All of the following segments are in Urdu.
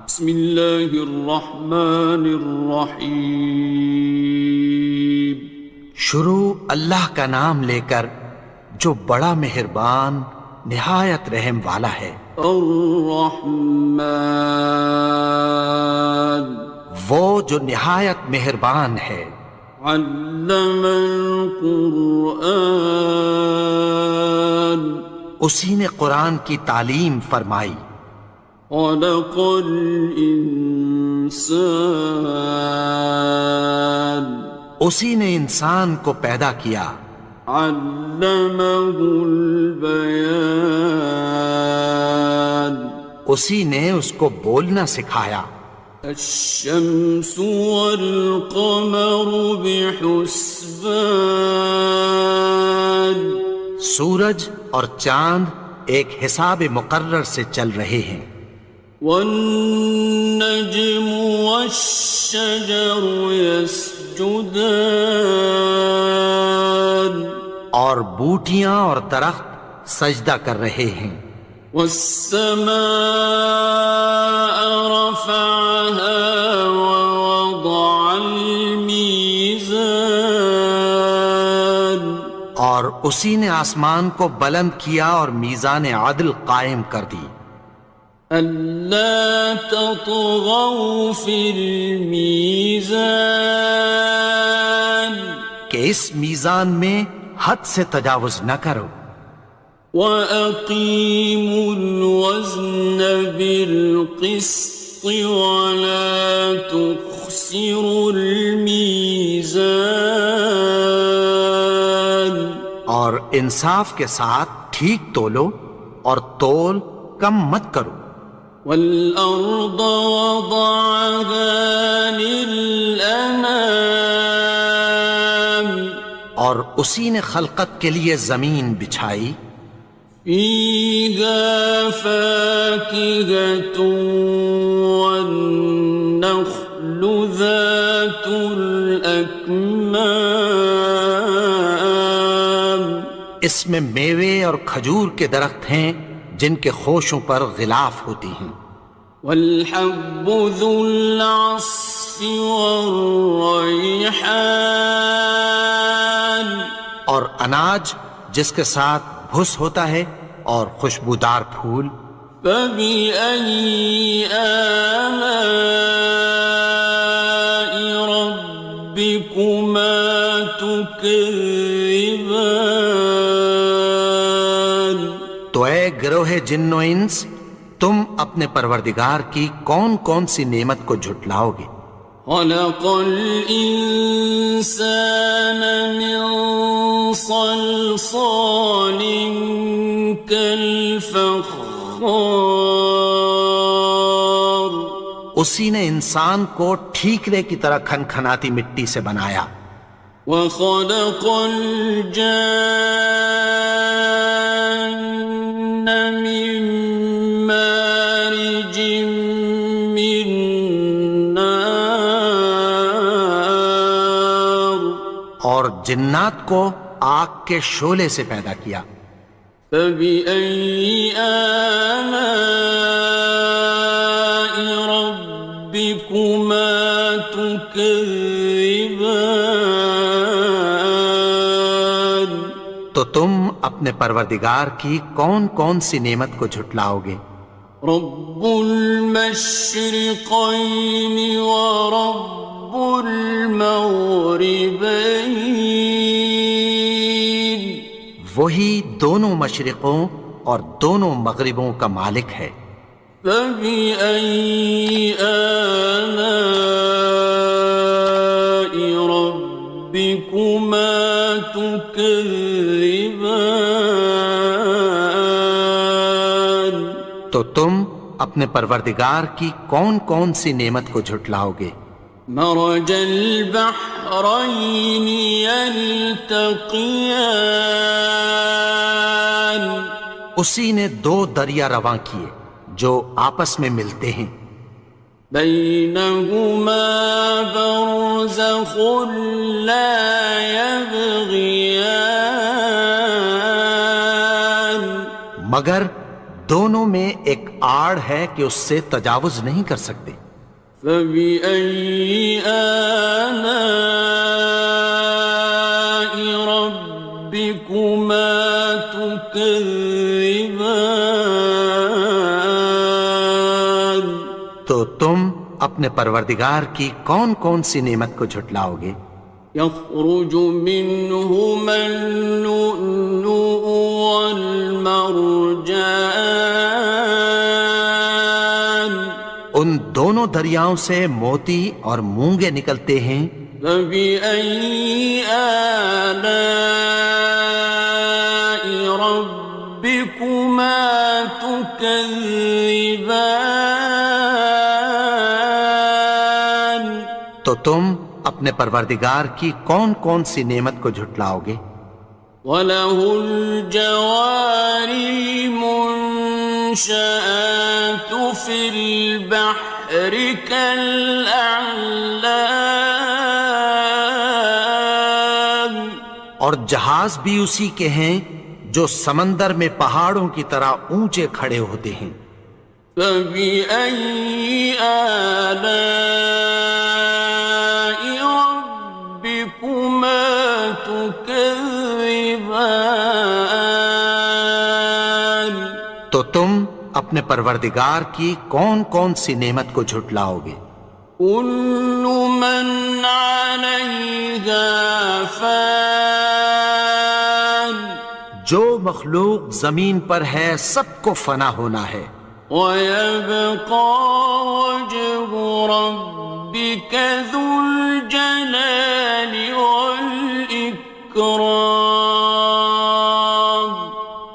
بسم اللہ الرحمن الرحیم۔ شروع اللہ کا نام لے کر جو بڑا مہربان نہایت رحم والا ہے۔ الرحمن، وہ جو نہایت مہربان ہے۔ علم القرآن، اسی نے قرآن کی تعلیم فرمائی۔ خلق الانسان، اسی نے انسان کو پیدا کیا۔ علمہ البیان، اسی نے اس کو بولنا سکھایا۔ الشمس والقمر بحسبان، سورج اور چاند ایک حساب مقرر سے چل رہے ہیں۔ والنجم والشجر يسجدان، اور بوٹیاں اور درخت سجدہ کر رہے ہیں۔ والسماء رفعها ووضع الميزان، اور اسی نے آسمان کو بلند کیا اور میزان عدل قائم کر دی۔ ألا تطغوا في الميزان، کہ اس میزان میں حد سے تجاوز نہ کرو۔ وَأَقِيمُوا الْوَزْنَ بِالْقِسْطِ وَلَا تُخْسِرُوا الْمِيزَانَ، اور انصاف کے ساتھ ٹھیک تولو اور تول کم مت کرو۔ وَالْأَرْضَ وَضَعَهَا لِلْأَنَامِ، اور اسی نے خلقت کے لیے زمین بچھائی۔ فِيهَا فَاكِهَةٌ وَالنَّخْلُ ذَاتُ الْأَكْمَامِ، اس میں میوے اور کھجور کے درخت ہیں جن کے خوشوں پر غلاف ہوتی ہیں۔ وَالْحَبُّ ذُو الْعَصْفِ وَالرَّيْحَانِ، اور اناج جس کے ساتھ بھس ہوتا ہے اور خوشبودار پھول۔ فَبِأَيِّ آلَاءِ رَبِّكُمَا تُكَذِّبَانِ، تو اے گروہ جن و انس، تم اپنے پروردگار کی کون کون سی نعمت کو جھٹلاؤ گے؟ خَلَقَ الْإِنسَانَ مِنْ صَلْصَالٍ كَالْفَخَّارِ، اسی نے انسان کو ٹھیکرے کی طرح کھنکھناتی مٹی سے بنایا۔ وَخَلَقَ الْجَانَّ مِن مَّارِجٍ مِّن نَّارٍ، اور جنات کو آگ کے شعلے سے پیدا کیا۔ فَبِأَيِّ آلَاءِ رَبِّكُمَا تُكَذِّبَانِ، تو تم اپنے پروردگار کی کون کون سی نعمت کو جھٹلاؤ گے؟ رب المشرقين ورب المغربين، وہی دونوں مشرقوں اور دونوں مغربوں کا مالک ہے۔ فَبِأَيِّ آلَاءِ رَبِّكُمَا تُكَذِّبَانِ، تو تم اپنے پروردگار کی کون کون سی نعمت کو جھٹلاؤ گے؟ مرج البحرين يلتقيان، اسی نے دو دریا رواں کیے جو آپس میں ملتے ہیں۔ بينهما برزخ لا يبغيان، مگر دونوں میں ایک آڑ ہے کہ اس سے تجاوز نہیں کر سکتے۔ فبأي آلاء ربكما تكذبان؟ تو تم اپنے پروردگار کی کون کون سی نعمت کو جھٹلاؤ گے؟ يخرج منهما اللؤلؤ والمرجان ان دونوں دریاؤں سے موتی اور مونگے نکلتے ہیں۔ فبأي آلاء ربكما تكذبان؟ تو تم اپنے پروردگار کی کون کون سی نعمت کو جھٹلاؤ گے؟ وَلَهُ الْجَوَارِ الْمُنشَآتُ فِي الْبَحْرِ كَالْأَعْلَامِ، اور جہاز بھی اسی کے ہیں جو سمندر میں پہاڑوں کی طرح اونچے کھڑے ہوتے ہیں۔ فَبِأَيِّ آلَاءِ رَبِّكُمَا تُكَذِّبَانِ؟ تو تم اپنے پروردگار کی کون کون سی نعمت کو جھٹلاؤ گے؟ كُلُّ مَنْ عَلَيْهَا فَانٍ، جو مخلوق زمین پر ہے سب کو فنا ہونا ہے۔ وَيَبْقَى وَجْهُ رَبِّكَ ذُو الْجَلَالِ وَالْإِكْرَامِ،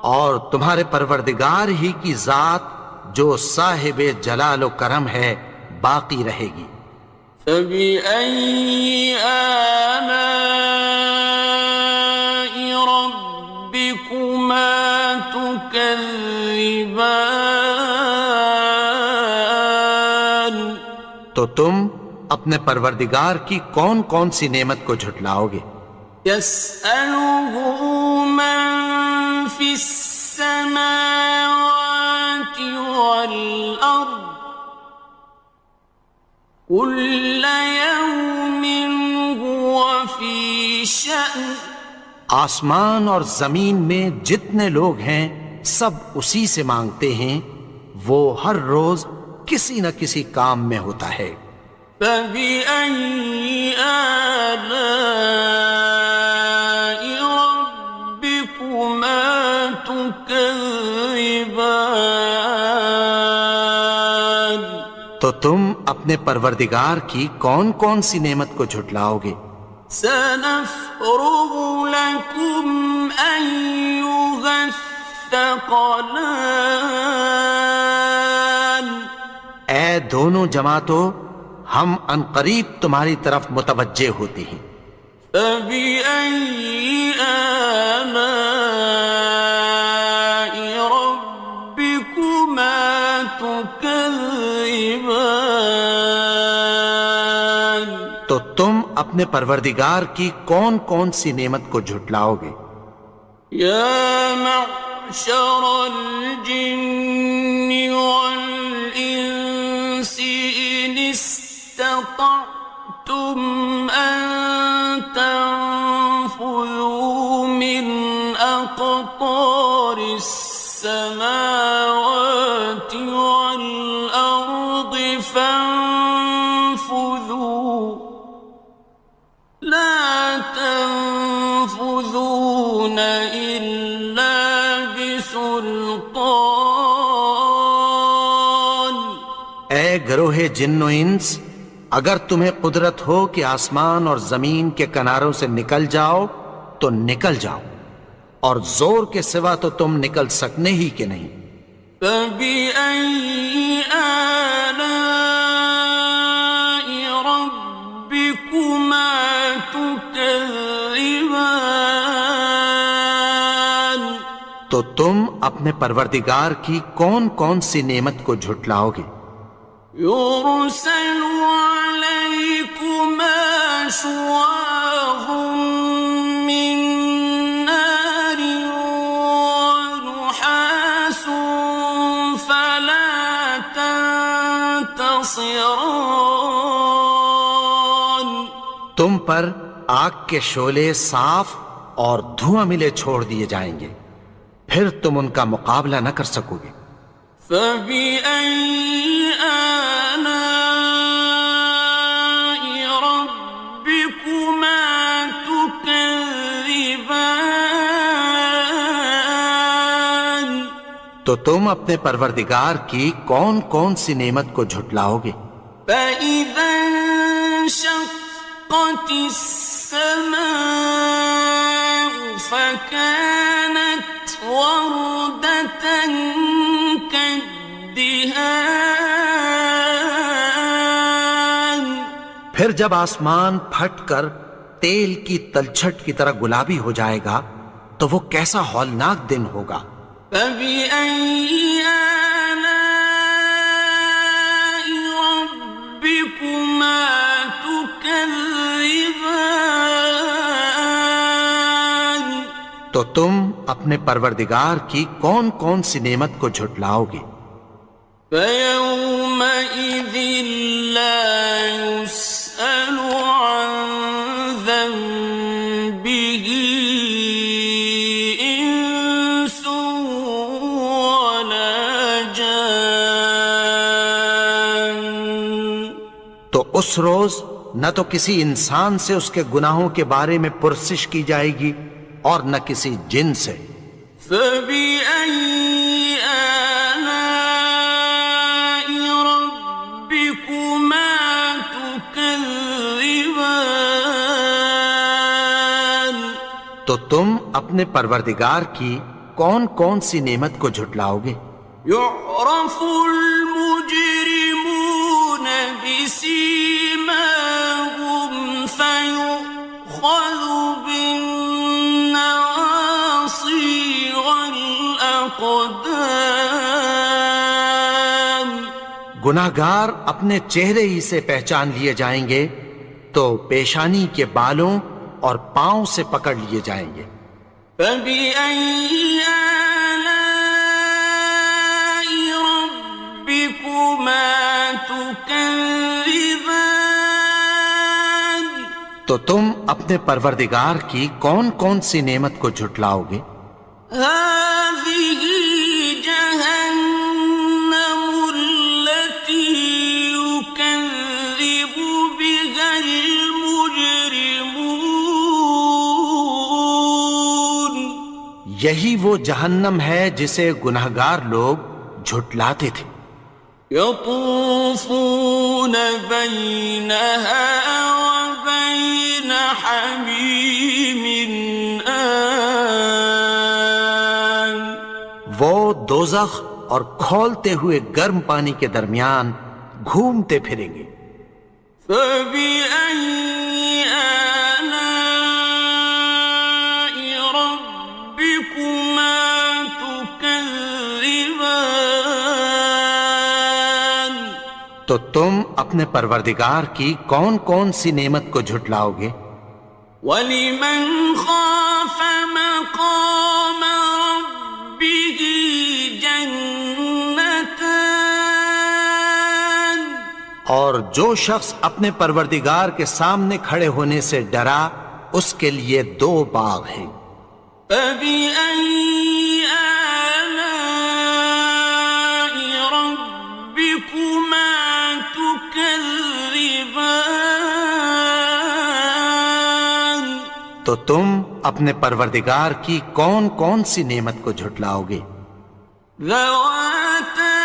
اور تمہارے پروردگار ہی کی ذات جو صاحب جلال و کرم ہے باقی رہے گی۔ فَبِأَيِّ آلَاءِ رَبِّكُمَا تُكَذِّبَانِ؟ تو تم اپنے پروردگار کی کون کون سی نعمت کو جھٹلاؤ گے؟ يَسْأَلُهُ مَن فِي السَّمَاوَاتِ وَالْأَرْضِ كُلَّ يَوْمٍ هُوَ فِي شَأْنٍ، آسمان اور زمین میں جتنے لوگ ہیں سب اسی سے مانگتے ہیں، وہ ہر روز کسی نہ کسی کام میں ہوتا ہے۔ فَبِأَيِّ آلَاءِ رَبِّكُمَا تُكَذِّبَانِ؟ تو تم اپنے پروردگار کی کون کون سی نعمت کو جھٹلاؤ گے؟ سَنَفْرُغُ لَكُمْ أَيُّهَ الثَّقَلَانِ، اے دونوں جماعتوں، ہم عنقریب تمہاری طرف متوجہ ہوتے ہیں۔ فَبِأَيِّ آلَاءِ رَبِّكُمَا تُكَذِّبَانِ؟ تو تم اپنے پروردگار کی کون کون سی نعمت کو جھٹلاؤ گے؟ يَا مَعْشَرَ الْجِنِّ وَالْإِنسِ إِنِ اسْتَطَعْتُمْ أَن تَنفُذُوا مِنْ أَقْطَارِ السَّمَاوَاتِ وَالْأَرْضِ فَانفُذُوا لَا تَنفُذُونَ إِلَّا بِسُلْطَانٍ۔ اے گروہ جن و انس، اگر تمہیں قدرت ہو کہ آسمان اور زمین کے کناروں سے نکل جاؤ تو نکل جاؤ، اور زور کے سوا تو تم نکل سکنے ہی کہ نہیں۔ فَبِأَيِّ آلَاءِ رَبِّكُمَا تُكَذِّبَانِ؟ تو تم اپنے پروردگار کی کون کون سی نعمت کو جھٹلاؤ گے؟ يُرْسَلُ عَلَيْكُمَا شُوَاظٌ مِّن نَّارٍ وَنُحَاسٌ خاصران. تم پر آگ کے شعلے صاف اور دھواں ملے چھوڑ دیے جائیں گے، پھر تم ان کا مقابلہ نہ کر سکو گے۔ فبأي آلاء ربكما تكذبان. تو تم اپنے پروردگار کی کون کون سی نعمت کو جھٹلاؤ گے؟ فإذا انشقت السماء فكانت وردة كالدهان. پھر جب آسمان پھٹ کر تیل کی تلچھٹ کی طرح گلابی ہو جائے گا تو وہ کیسا ہولناک دن ہوگا۔ فبأي آلاء ربكما تكذبان. تو تم اپنے پروردگار کی کون کون سی نعمت کو جھٹلاؤ گے؟ فيومئذ لا يسأل عن ذنبه إنس ولا جان. تو اس روز نہ تو کسی انسان سے اس کے گناہوں کے بارے میں پرسش کی جائے گی اور نہ کسی جن سے۔ فبأي آلاء ربكما تكذبان. تو تم اپنے پروردگار کی کون کون سی نعمت کو جھٹلاؤ گے؟ يعرف المجرمون بسيماهم فيؤخذ بالنواصي والأقدام. گناہگار اپنے چہرے ہی سے پہچان لیے جائیں گے تو پیشانی کے بالوں اور پاؤں سے پکڑ لیے جائیں گے۔ فبأي آلاء ربكما تكذبان. تو تم اپنے پروردگار کی کون کون سی نعمت کو جھٹلاؤ گے؟ هذه جهنم التي يكذب بها المجرمون. یہی وہ جہنم ہے جسے گناہگار لوگ جھٹلاتے تھے۔ يطوفون بينها وبين حميم آن. وہ دوزخ اور کھولتے ہوئے گرم پانی کے درمیان گھومتے پھریں گے۔ فبأي آلاء ربكما تكذبان. تو تم اپنے پروردگار کی کون کون سی نعمت کو جھٹلاؤ گے؟ وَلِمَنْ خَافَ مَقَامَ رَبِّهِ جَنَّتَانِ. اور جو شخص اپنے پروردگار کے سامنے کھڑے ہونے سے ڈرا اس کے لیے دو باغ ہیں۔ فَبِأَيِّ آلَاءِ رَبِّكُمَا تُكَذِّبَانِ. تو تم اپنے پروردگار کی کون کون سی نعمت کو جھٹلاؤ گے؟ ذَوَاتَا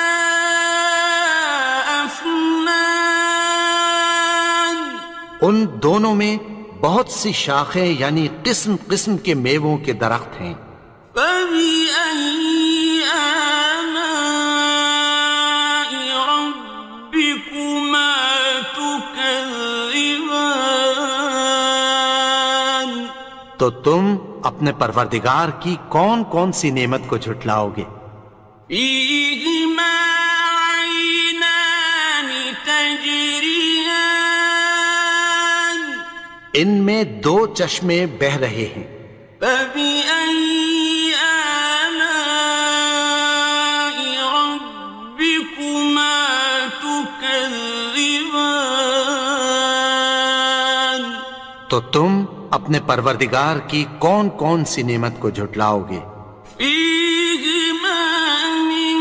أَفْنَانٍ. ان دونوں میں بہت سی شاخیں یعنی قسم قسم کے میووں کے درخت ہیں۔ فَبِأَيِّ آلَاءِ رَبِّكُمَا تُكَذِّبَانِ. تو تم اپنے پروردگار کی کون کون سی نعمت کو جھٹلاؤ گے؟ فِيهِمَا عَيْنَانِ تَجْرِيَانِ. ان میں دو چشمے بہہ رہے ہیں۔ فَبِأَيِّ آلَاءِ رَبِّكُمَا تُكَذِّبَانِ. تكذبان تو تم اپنے پروردگار کی کون کون سی نعمت کو جھٹلاؤ گے؟ فيهما من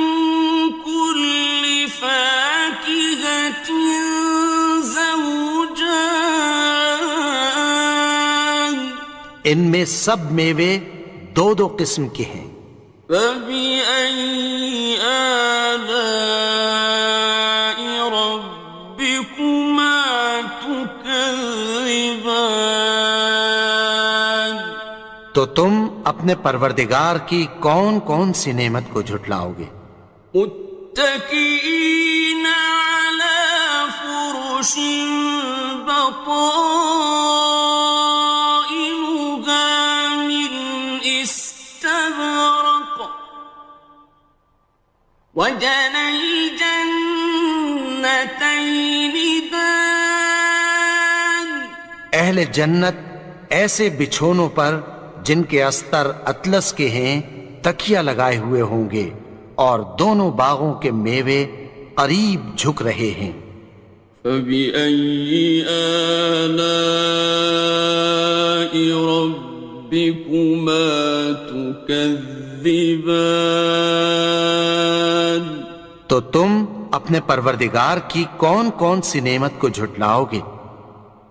كل فاكهة زوجان ان میں سب میوے دو دو قسم کے ہیں۔ فبأي آلاء ربكما تكذبان تو تم اپنے پروردگار کی کون کون سی نعمت کو جھٹلاؤ گے؟ متكئين على فرش بطائنها من استبرق وجنى الجنتين دان اہل جنت ایسے بچھونوں پر جن کے استر اطلس کے ہیں تکیہ لگائے ہوئے ہوں گے، اور دونوں باغوں کے میوے قریب جھک رہے ہیں۔ فبأي آلاء ربكما تكذبان تو تم اپنے پروردگار کی کون کون سی نعمت کو جھٹلاؤ گے؟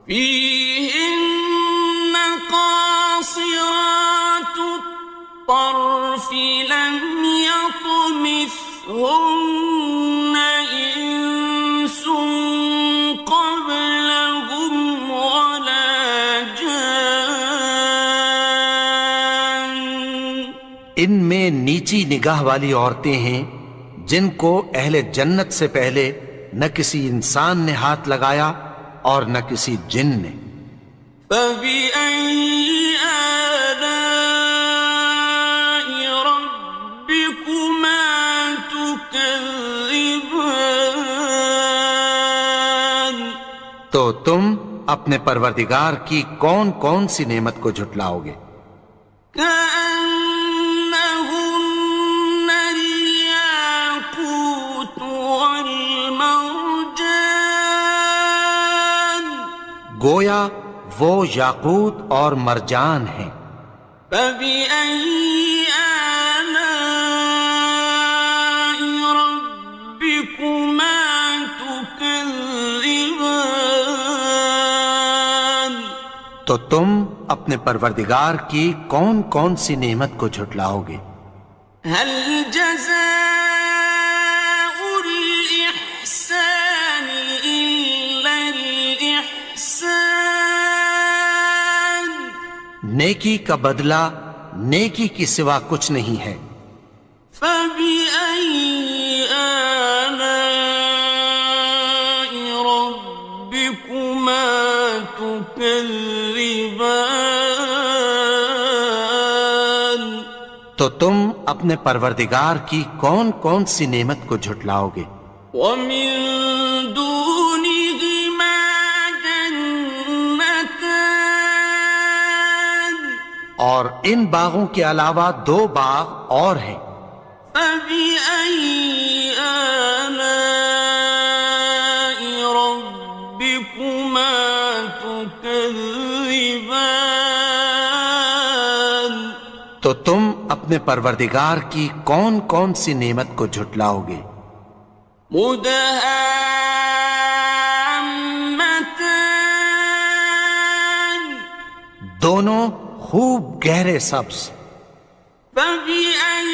فيهن قاصرات الطرف لم يطمثهن إنس قبلهم ولا جان ان میں نیچی نگاہ والی عورتیں ہیں جن کو اہل جنت سے پہلے نہ کسی انسان نے ہاتھ لگایا اور نہ کسی جن نے۔ فبأي آلاء ربكما تكذبان تو تم اپنے پروردگار کی کون کون سی نعمت کو جھٹلاؤ گے؟ كأنهن الياقوت والمرجان گویا وہ یاقوت اور مرجان ہیں۔ فبأي آلاء ربكما تكذبان تو تم اپنے پروردگار کی کون کون سی نعمت کو جھٹلاؤ گے؟ هل جزاء الإحسان إلا الإحسان نیکی کا بدلہ نیکی کی سوا کچھ نہیں ہے۔ فبأي آلاء ربكما تكذبان تو تم اپنے پروردگار کی کون کون سی نعمت کو جھٹلاؤ گے؟ ومن دونهما جنتان اور ان باغوں کے علاوہ دو باغ اور ہیں۔ فبأي آلاء ربكما تكذبان تو تم اپنے پروردگار کی کون کون سی نعمت کو جھٹلاؤ گے؟ مدهامتان دونوں خوب گہرے سبز۔ فبأي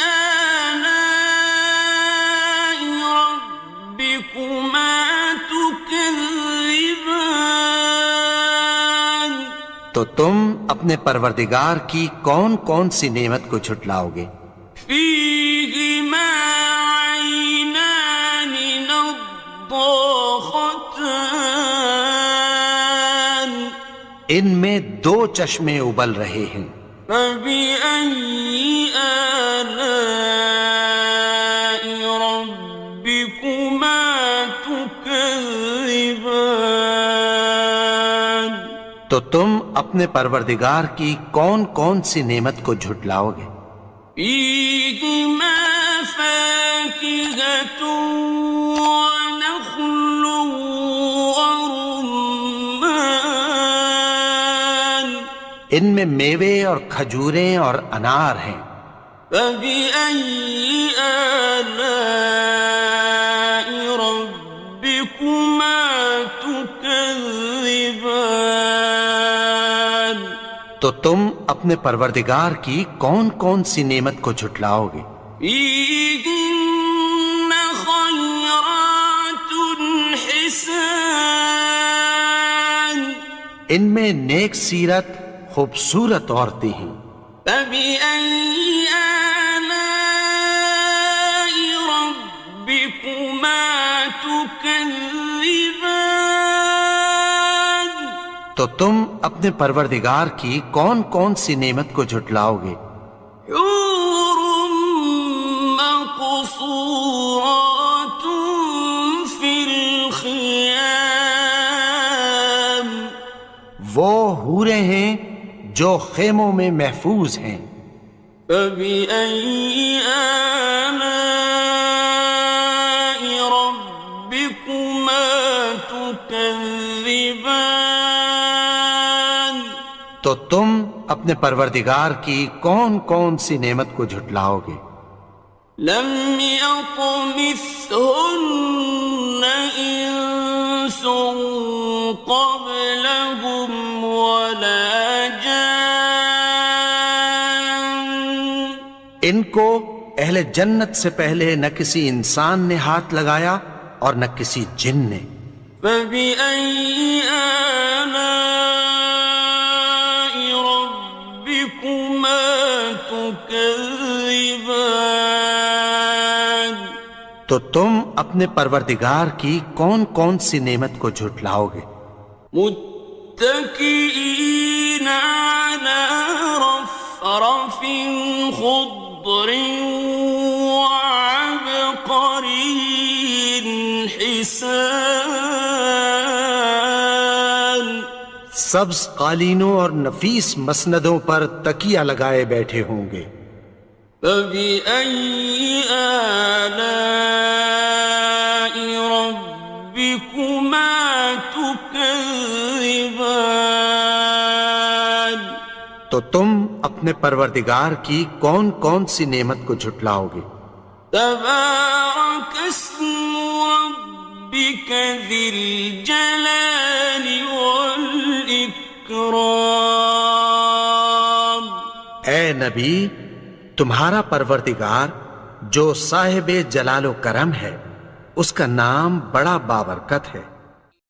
آلاء ربكما تكذبان تو تم اپنے پروردگار کی کون کون سی نعمت کو جھٹلاؤ گے؟ فيهما عينان نضاختان ان میں دو چشمے ابل رہے ہیں۔ فبأي آلاء ربكما تكذبان تو تم اپنے پروردگار کی کون کون سی نعمت کو جھٹلاؤ گے؟ فيهما فاكهة ونخل ان میں میوے اور کھجوریں اور انار ہیں۔ فبأي آلاء ربكما تكذبان؟ تو تم اپنے پروردگار کی کون کون سی نعمت کو جھٹلاؤ گے؟ فيهن خيرات حسان، ان میں نیک سیرت خوبصورت عورتیں ہیں۔ فبأي آلاء ربكما تكذبان؟ تو تم اپنے پروردگار کی کون کون سی نعمت کو جھٹلاؤ گے؟ حور مقصورات في الخيام، وہ حوریں ہیں جو خیموں میں محفوظ ہیں۔ فبأي آلاء ربكما تكذبان؟ تو تم اپنے پروردگار کی کون کون سی نعمت کو جھٹلاؤ گے؟ لم يطمثهن إنس قبلهم ولا جان، ان کو اہل جنت سے پہلے نہ کسی انسان نے ہاتھ لگایا اور نہ کسی جن نے۔ فبأي آلاء ربكما تكذبان؟ تو تم اپنے پروردگار کی کون کون سی نعمت کو جھٹلاؤ گے؟ متكئين على رفرف خضر وعبقري حسان، سبز قالینوں اور نفیس مسندوں پر تکیہ لگائے بیٹھے ہوں گے۔ فبأي آلاء ربكما تكذبان؟ تو تم اپنے پروردگار کی کون کون سی نعمت کو جھٹلاؤ گے؟ تبارك اسم ربك ذي الجلال والإكرام۔ اے نبی، تمہارا پروردگار جو صاحب جلال و کرم ہے، اس کا نام بڑا بابرکت ہے۔